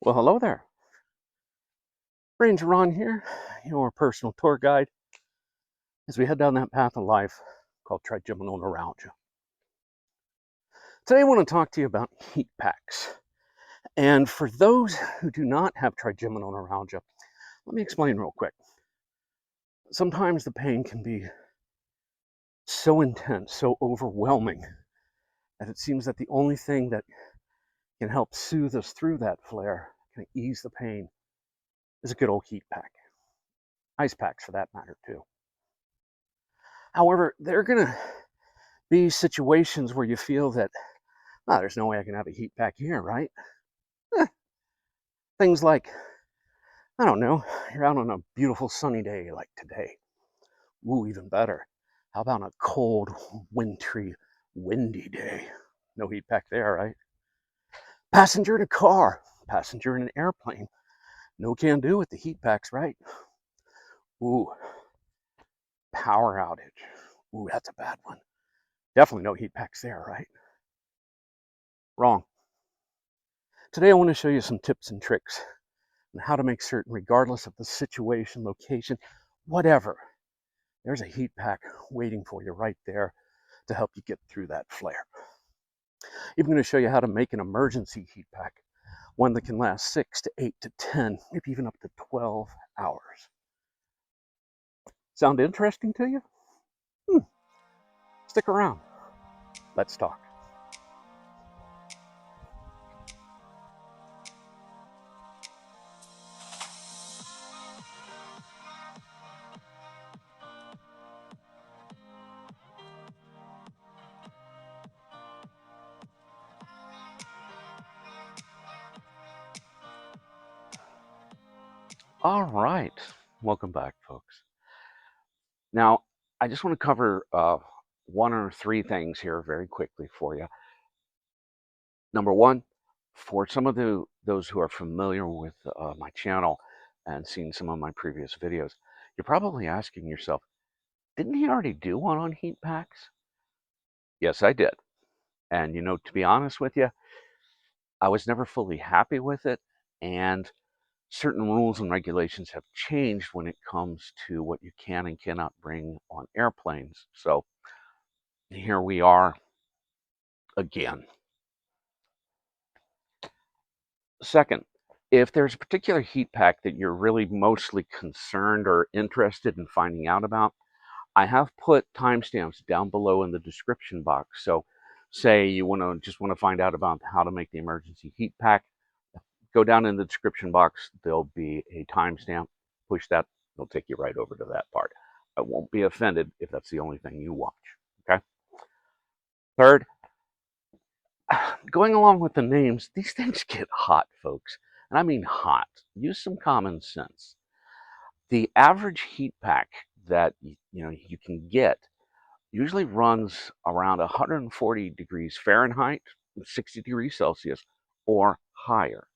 Well, hello there. Brainger here, your personal tour guide, as we head down that path of life called trigeminal neuralgia. Today I want to talk to you about heat packs. And for those who do not have trigeminal neuralgia, let me explain real quick. Sometimes the pain can be so intense, so overwhelming, that it seems that the only thing that can help soothe us through that flare, can ease the pain, is a good old heat pack. Ice packs for that matter, too. However, there are going to be situations where you feel that, there's no way I can have a heat pack here, right? Eh, Things like, I don't know, you're out on a beautiful sunny day like today. Ooh, even better. How about a cold, wintry, windy day? No heat pack there, right? Passenger in a car, passenger in an airplane. No can do with the heat packs, right? Ooh, power outage. Ooh, that's a bad one. Definitely no heat packs there, right? Wrong. Today I want to show you some tips and tricks on how to make certain, regardless of the situation, location, whatever, there's a heat pack waiting for you right there to help you get through that flare. I'm going to show you how to make an emergency heat pack, one that can last 6 to 8 to 10, maybe even up to 12 hours. Sound interesting to you? Stick around. Let's talk. All right. Welcome back, folks. Now, I just want to cover one or three things here very quickly for you. Number one, for some of those who are familiar with my channel and seen some of my previous videos, you're probably asking yourself, didn't he already do one on heat packs? Yes, I did. And to be honest with you, I was never fully happy with it. And certain rules and regulations have changed when it comes to what you can and cannot bring on airplanes. So here we are again. Second, if there's a particular heat pack that you're really mostly concerned or interested in finding out about, I have put timestamps down below in the description box. So say you just want to find out about how to make the emergency heat pack, go down in the description box. There'll be a timestamp. Push that, it'll take you right over to that part. I won't be offended if that's the only thing you watch. Okay. Third, going along with the names, these things get hot, folks. And I mean hot. Use some common sense. The average heat pack that you can get usually runs around 140 degrees Fahrenheit, 60 degrees Celsius, or higher.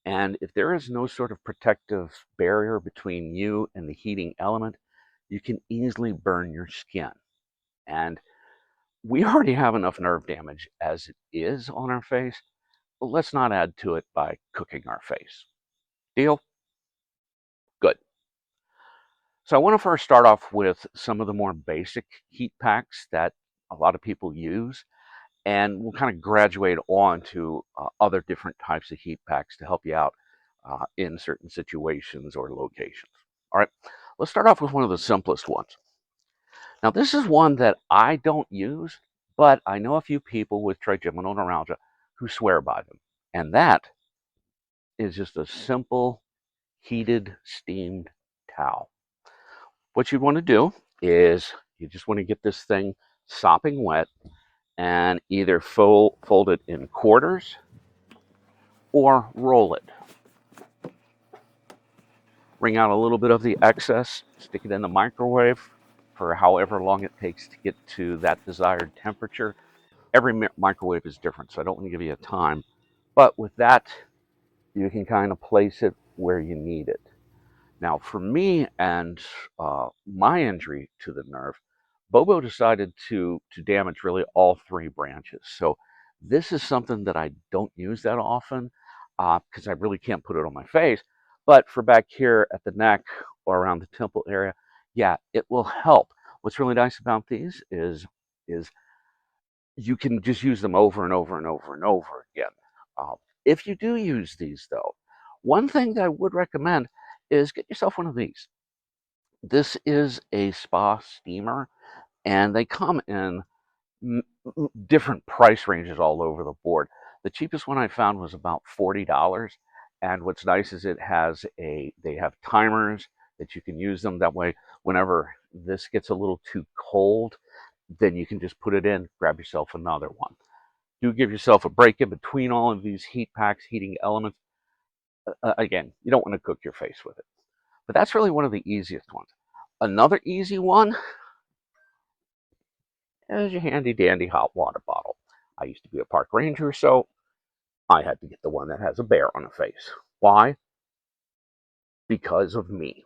And if there is no sort of protective barrier between you and the heating element, you can easily burn your skin. And we already have enough nerve damage as it is on our face. But let's not add to it by cooking our face. Deal? Good. So I want to first start off with some of the more basic heat packs that a lot of people use. And we'll kind of graduate on to other different types of heat packs to help you out in certain situations or locations. All right, let's start off with one of the simplest ones. Now, this is one that I don't use, but I know a few people with trigeminal neuralgia who swear by them. And that is just a simple heated steamed towel. What you want to do is you just want to get this thing sopping wet and either fold it in quarters or roll it. Wring out a little bit of the excess, stick it in the microwave for however long it takes to get to that desired temperature. Every microwave is different, so I don't want to give you a time. But with that, you can kind of place it where you need it. Now, for me and my injury to the nerve, Bobo decided to damage really all three branches. So this is something that I don't use that often. because I really can't put it on my face. But for back here at the neck or around the temple area, yeah, it will help. What's really nice about these is you can just use them over and over and over and over again. Uh, if you do use these, though, one thing that I would recommend is get yourself one of these. This is a spa steamer, and they come in different price ranges all over the board. The cheapest one I found was about $40. And what's nice is they have timers that you can use them. That way, whenever this gets a little too cold, then you can just put it in, grab yourself another one. Do give yourself a break in between all of these heat packs, heating elements. Again, you don't want to cook your face with it. But that's really one of the easiest ones. Another easy one is your handy dandy hot water bottle. I used to be a park ranger, so I had to get the one that has a bear on the face. Why? Because of me.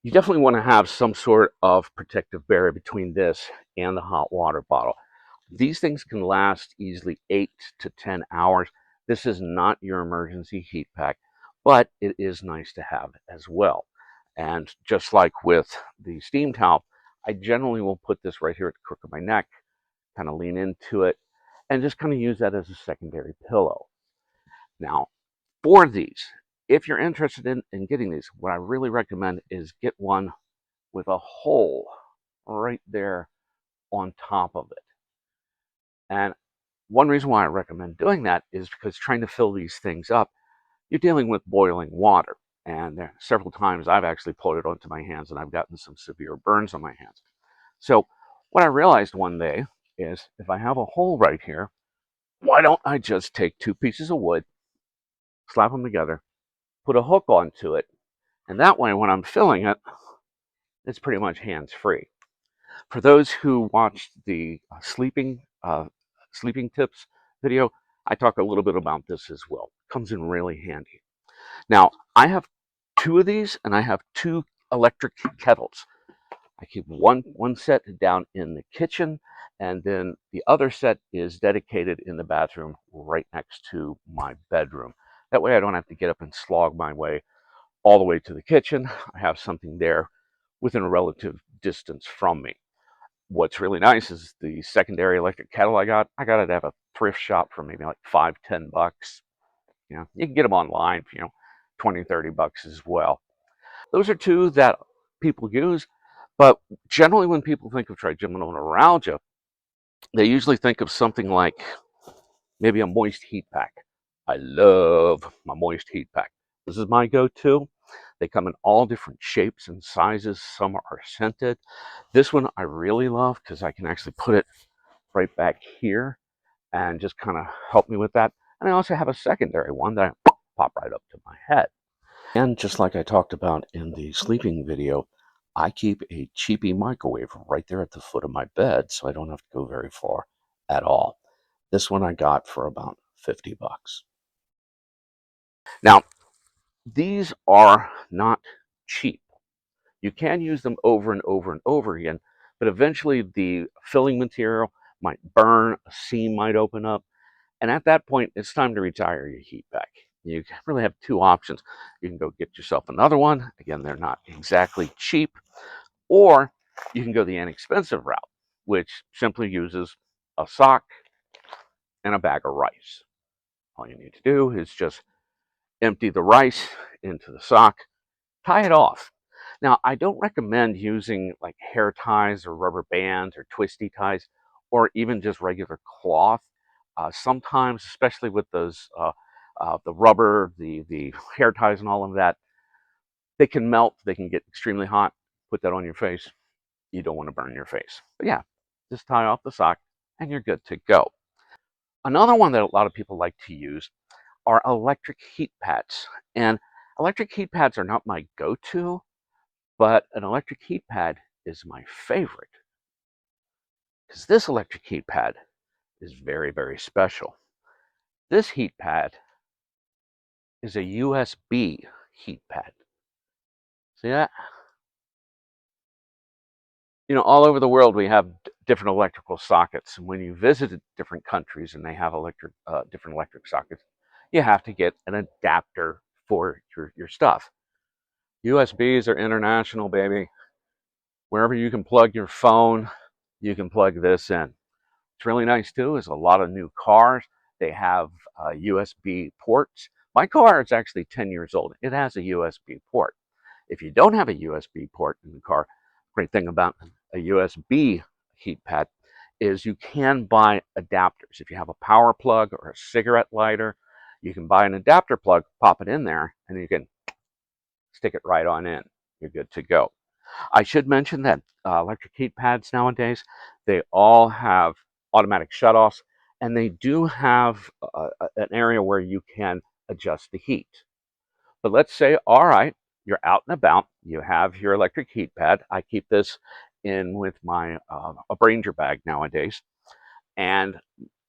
You definitely want to have some sort of protective barrier between this and the hot water bottle. These things can last easily 8 to 10 hours. This is not your emergency heat pack, but it is nice to have as well. And just like with the steam towel, I generally will put this right here at the crook of my neck, kind of lean into it, and just kind of use that as a secondary pillow. Now, for these, if you're interested in getting these, what I really recommend is get one with a hole right there on top of it. And one reason why I recommend doing that is because trying to fill these things up, you're dealing with boiling water. And there several times I've actually pulled it onto my hands and I've gotten some severe burns on my hands. So what I realized one day is if I have a hole right here, why don't I just take 2 pieces of wood, slap them together, put a hook onto it, and that way when I'm filling it, it's pretty much hands-free. For those who watched the sleeping tips video, I talk a little bit about this as well. Comes in really handy. Now, I have 2 of these, and I have 2 electric kettles. I keep one set down in the kitchen, and then the other set is dedicated in the bathroom right next to my bedroom. That way I don't have to get up and slog my way all the way to the kitchen. I have something there within a relative distance from me. What's really nice is the secondary electric kettle I got it at a thrift shop for maybe like $5-10. You can get them online for 20-30 bucks as well. Those are 2 that people use, but generally when people think of trigeminal neuralgia, they usually think of something like maybe a moist heat pack. I love my moist heat pack. This is my go-to. They come in all different shapes and sizes. Some are scented. This one I really love because I can actually put it right back here and just kind of help me with that. And I also have a secondary one that I pop right up to my head. And just like I talked about in the sleeping video, I keep a cheapy microwave right there at the foot of my bed, so I don't have to go very far at all. This one I got for about 50 bucks. Now, these are not cheap. You can use them over and over and over again, but eventually the filling material might burn, a seam might open up, and at that point, it's time to retire your heat pack. You really have 2 options. You can go get yourself another one. Again, they're not exactly cheap. Or you can go the inexpensive route, which simply uses a sock and a bag of rice. All you need to do is just empty the rice into the sock, tie it off. Now, I don't recommend using like hair ties or rubber bands or twisty ties or even just regular cloth. Sometimes, especially with those the rubber, the hair ties, and all of that, they can melt. They can get extremely hot. Put that on your face. You don't want to burn your face. But yeah, just tie off the sock, and you're good to go. Another one that a lot of people like to use are electric heat pads, and electric heat pads are not my go-to, but an electric heat pad is my favorite because this electric heat pad is very, very special. This heat pad is a USB heat pad. See that? All over the world we have different electrical sockets. And when you visit different countries and they have different electric sockets, you have to get an adapter for your stuff. USBs are international, baby. Wherever you can plug your phone, you can plug this in. What's really nice too is a lot of new cars, they have USB ports. My car is actually 10 years old. It has a USB port. If you don't have a USB port in the car, great thing about a USB heat pad is you can buy adapters. If you have a power plug or a cigarette lighter, you can buy an adapter plug, pop it in there, and you can stick it right on in. You're good to go. I should mention that electric heat pads nowadays, they all have automatic shutoffs, and they do have an area where you can adjust the heat. But let's say, all right, you're out and about, you have your electric heat pad. I keep this in with my a Brainger bag nowadays, and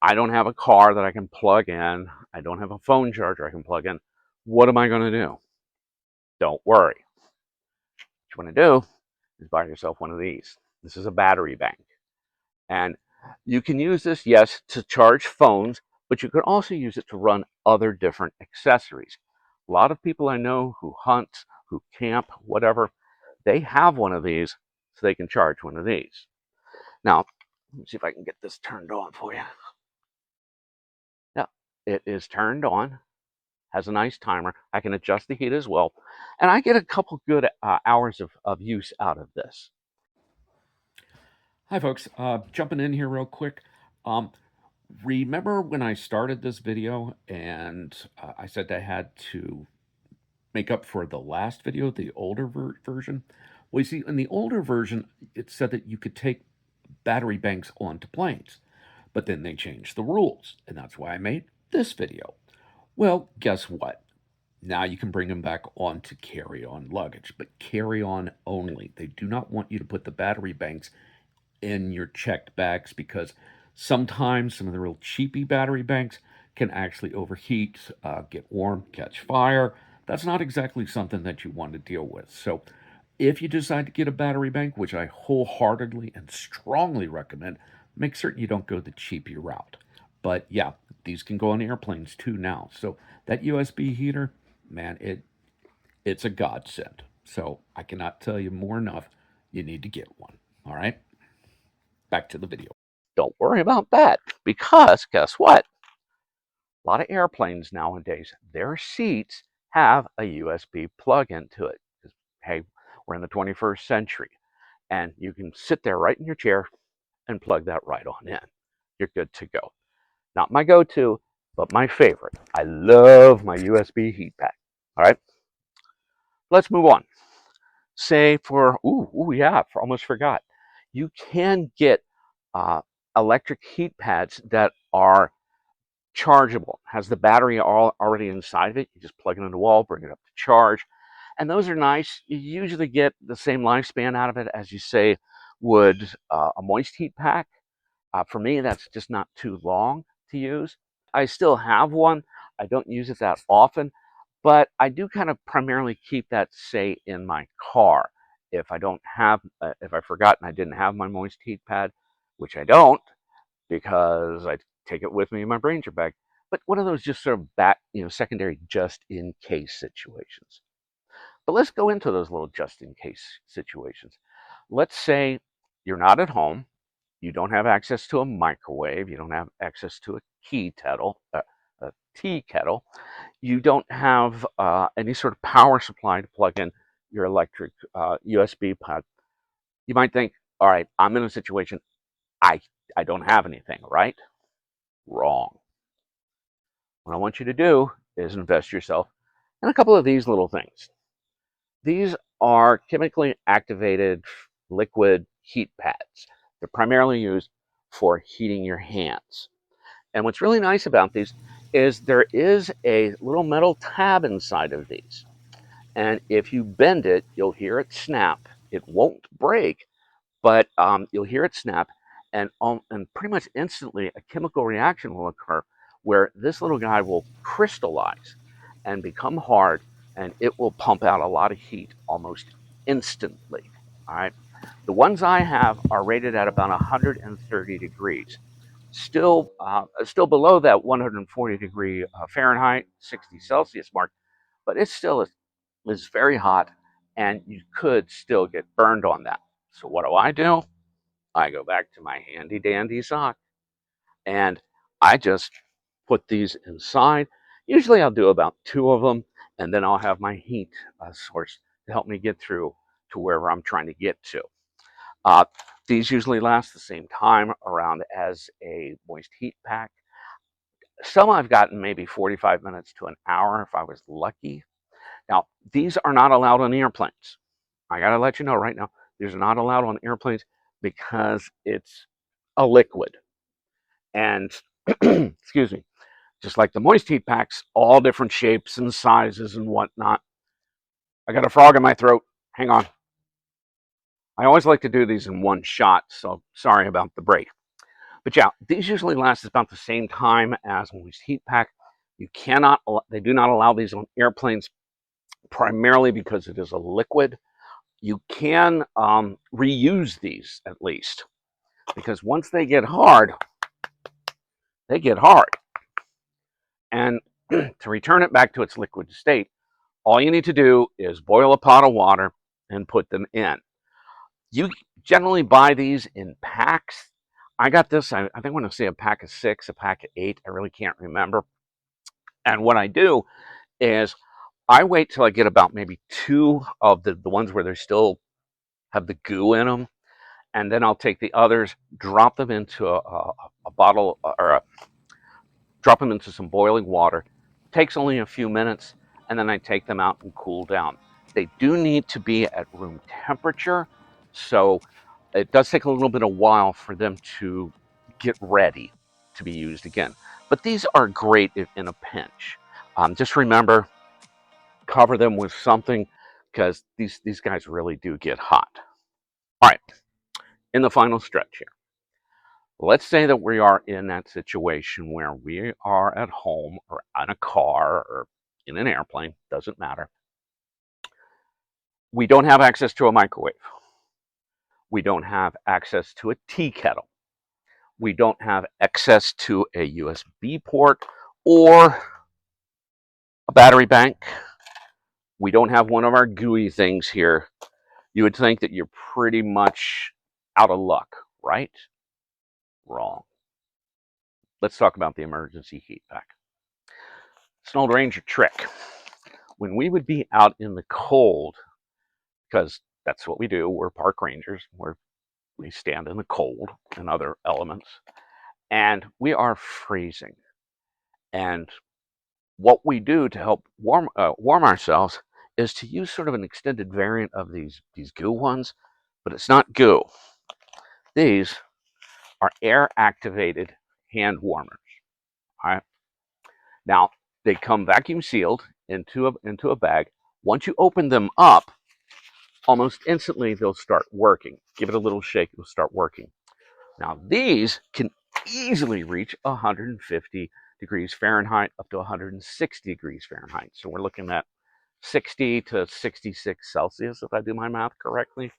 I don't have a car that I can plug in. I don't have a phone charger I can plug in. What am I going to do? Don't worry. What you want to do is buy yourself one of these. This is a battery bank. And you can use this, yes, to charge phones, but you can also use it to run other different accessories. A lot of people I know who hunt, who camp, whatever, they have one of these so they can charge one of these. Now, let me see if I can get this turned on for you. Yeah, it is turned on, has a nice timer. I can adjust the heat as well. And I get a couple good hours of use out of this. Hi, folks. Jumping in here real quick. Um, Remember when I started this video and I said I had to make up for the last video, the older version? Well, you see, in the older version, it said that you could take battery banks onto planes, but then they changed the rules, and that's why I made this video. Well, guess what? Now you can bring them back onto carry on luggage, but carry on only. They do not want you to put the battery banks in your checked bags because sometimes some of the real cheapy battery banks can actually overheat, get warm, catch fire. That's not exactly something that you want to deal with. So, if you decide to get a battery bank, which I wholeheartedly and strongly recommend, make certain you don't go the cheapy route. But yeah, these can go on airplanes too now. So that USB heater, man, it's a godsend. So I cannot tell you more enough. You need to get one. All right. Back to the video. Don't worry about that because guess what? A lot of airplanes nowadays, their seats have a USB plug into it. Because, hey, we're in the 21st century, and you can sit there right in your chair and plug that right on in. You're good to go. Not my go to, but my favorite. I love my USB heat pack. All right, let's move on. Say for, yeah, almost forgot. You can get uh, electric heat pads that are chargeable, has the battery already inside of it. You just plug it in the wall, bring it up to charge. And those are nice. You usually get the same lifespan out of it as you say would a moist heat pack. For me, that's just not too long to use. I still have one. I don't use it that often, but I do kind of primarily keep that, say, in my car. If I don't have, if I forgot and I didn't have my moist heat pad, which I don't, because I take it with me in my Brainger bag. But one of those just sort of secondary just in case situations. But let's go into those little just in case situations. Let's say you're not at home, you don't have access to a microwave, you don't have access to a a tea kettle, you don't have any sort of power supply to plug in your electric USB pad. You might think, all right, I'm in a situation I I don't have anything, right? Wrong. What I want you to do is invest yourself in a couple of these little things. These are chemically activated liquid heat pads. They're primarily used for heating your hands. And what's really nice about these is there is a little metal tab inside of these. And if you bend it, you'll hear it snap. It won't break, but you'll hear it snap, and pretty much instantly a chemical reaction will occur where this little guy will crystallize and become hard, and it will pump out a lot of heat almost instantly. All right. The ones I have are rated at about 130 degrees, still below that 140 degree Fahrenheit, 60 Celsius mark, but it still is very hot, and you could still get burned on that. So what do? I go back to my handy dandy sock, and I just put these inside. Usually I'll do about two of them, and then I'll have my heat source to help me get through to wherever I'm trying to get to. Uh, these usually last the same time around as a moist heat pack. Some I've gotten maybe 45 minutes to an hour if I was lucky. Now, these are not allowed on airplanes. I got to let you know right now, these are not allowed on airplanes because it's a liquid. And, excuse me, just like the moist heat packs, all different shapes and sizes and whatnot. I got a frog in my throat. Hang on. I always like to do these in one shot, so sorry about the break. But yeah, these usually last about the same time as moist heat pack. You cannot, they do not allow these on airplanes primarily because it is a liquid. You can reuse these at least because once they get hard, they get hard. And to return it back to its liquid state, all you need to do is boil a pot of water and put them in. You generally buy these in packs. I got this, I think I want to say a pack of 6, a pack of 8. I really can't remember. And what I do is I wait till I get about maybe 2 of the ones where they still have the goo in them. And then I'll take the others, drop them into a bottle or drop them into some boiling water. It takes only a few minutes, and then I take them out and cool down. They do need to be at room temperature, so it does take a little bit of while for them to get ready to be used again. But these are great in a pinch. Just remember, cover them with something because these guys really do get hot. All right, in the final stretch here. Let's say that we are in that situation where we are at home or on a car or in an airplane, doesn't matter. We don't have access to a microwave. We don't have access to a tea kettle. We don't have access to a USB port or a battery bank. We don't have one of our GUI things here. You would think that you're pretty much out of luck, right? Wrong. Let's talk about the emergency heat pack. It's an old Ranger trick. When we would be out in the cold, because that's what we do, we're park rangers, we stand in the cold and other elements, and we are freezing. And what we do to help warm ourselves is to use sort of an extended variant of these goo ones, but it's not goo. These are air activated hand warmers. All right. Now they come vacuum sealed into a bag. Once you open them up, almost instantly they'll start working. Give it a little shake, it'll start working. Now these can easily reach 150 degrees Fahrenheit up to 160 degrees Fahrenheit. So we're looking at 60 to 66 Celsius, if I do my math correctly.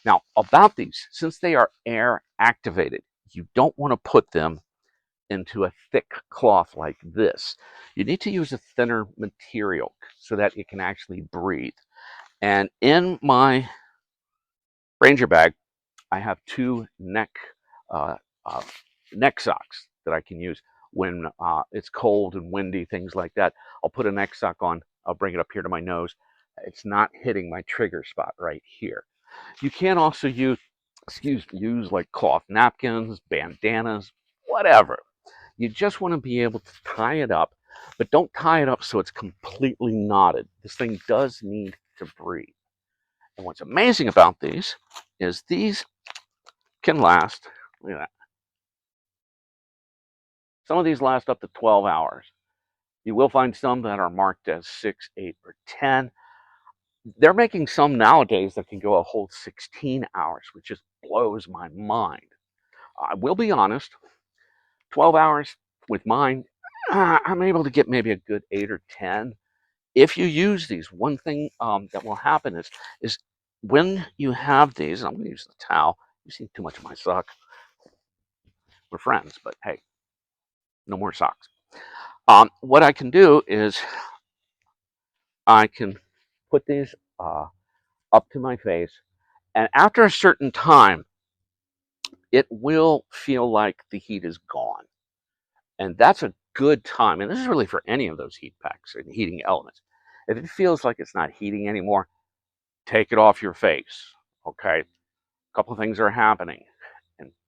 Now, about these, since they are air activated, you don't want to put them into a thick cloth like this. You need to use a thinner material so that it can actually breathe. And in my Brainger bag, I have 2 uh, uh, neck socks that I can use when it's cold and windy, things like that. I'll put a neck sock on. I'll bring it up here to my nose. It's not hitting my trigger spot right here. You can also use like cloth napkins, bandanas, whatever. You just want to be able to tie it up, but don't tie it up so it's completely knotted. This thing does need to breathe. And what's amazing about these is these can last, look at that. Some of these last up to 12 hours. You will find some that are marked as 6, 8, or 10. They're making some nowadays that can go a whole 16 hours, which just blows my mind. I will be honest, 12 hours with mine, I'm able to get maybe a good 8 or 10. If you use these, one thing that will happen is when you have these, I'm going to use the towel. You've seen too much of my sock. We're friends, but hey, no more socks. What I can do is I can put these up to my face, and after a certain time, it will feel like the heat is gone. And that's a good time. And this is really for any of those heat packs and heating elements. If it feels like it's not heating anymore, take it off your face. Okay. A couple of things are happening.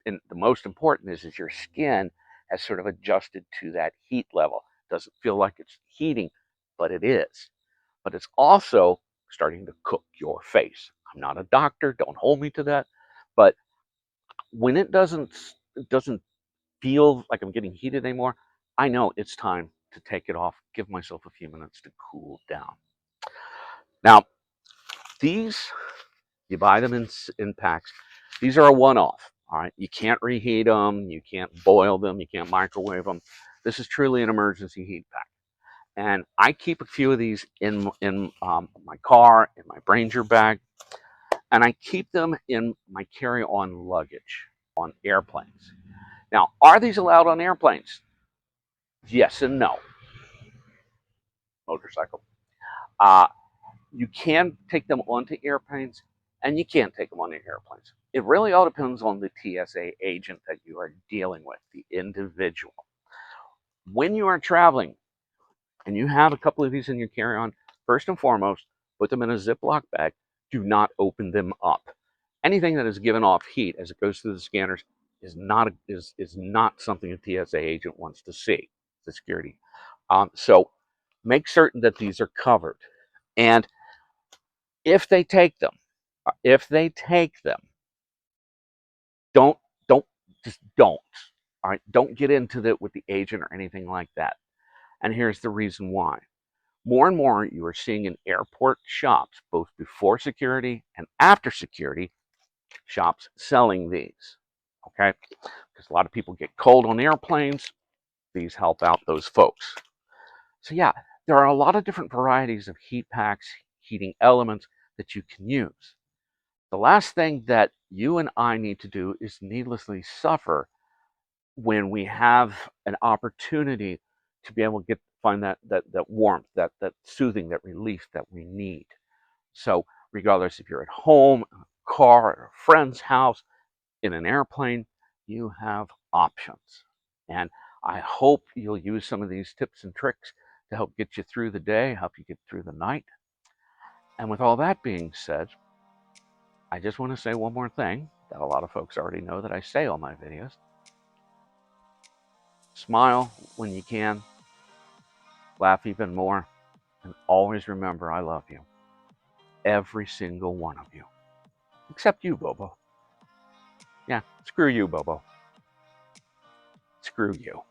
And the most important is your skin has sort of adjusted to that heat level. It doesn't feel like it's heating, but it is. But it's also starting to cook your face. I'm not a doctor, don't hold me to that. But when it doesn't feel like I'm getting heated anymore, I know it's time to take it off, give myself a few minutes to cool down. Now, these, you buy them in packs. These are a one off. All right. You can't reheat them, you can't boil them, you can't microwave them. This is truly an emergency heat pack. And I keep a few of these in my car, in my Brainger bag, and I keep them in my carry on luggage on airplanes. Now, are these allowed on airplanes? Yes and no. Motorcycle. Uh, you can take them onto airplanes, and you can't take them onto airplanes. It really all depends on the TSA agent that you are dealing with, the individual. When you are traveling and you have a couple of these in your carry-on, first and foremost, put them in a Ziploc bag. Do not open them up. Anything that is given off heat as it goes through the scanners is not something a TSA agent wants to see. The security. So make certain that these are covered. And if they take them, if they take them, don't don't just don't. All right, don't get into it with the agent or anything like that. And here's the reason why. More and more, you are seeing in airport shops, both before security and after security, shops selling these. Okay, because a lot of people get cold on airplanes. These help out those folks. So yeah, there are a lot of different varieties of heat packs, heating elements that you can use. The last thing that you and I need to do is needlessly suffer when we have an opportunity to be able to find that warmth, that soothing, that relief that we need. So regardless if you're at home, in a car, at a friend's house, in an airplane, you have options. And I hope you'll use some of these tips and tricks to help get you through the day, help you get through the night. And with all that being said, I just want to say one more thing that a lot of folks already know that I say on my videos. Smile when you can, laugh even more, and always remember I love you. Every single one of you. Except you, Bobo. Yeah, screw you, Bobo. Screw you.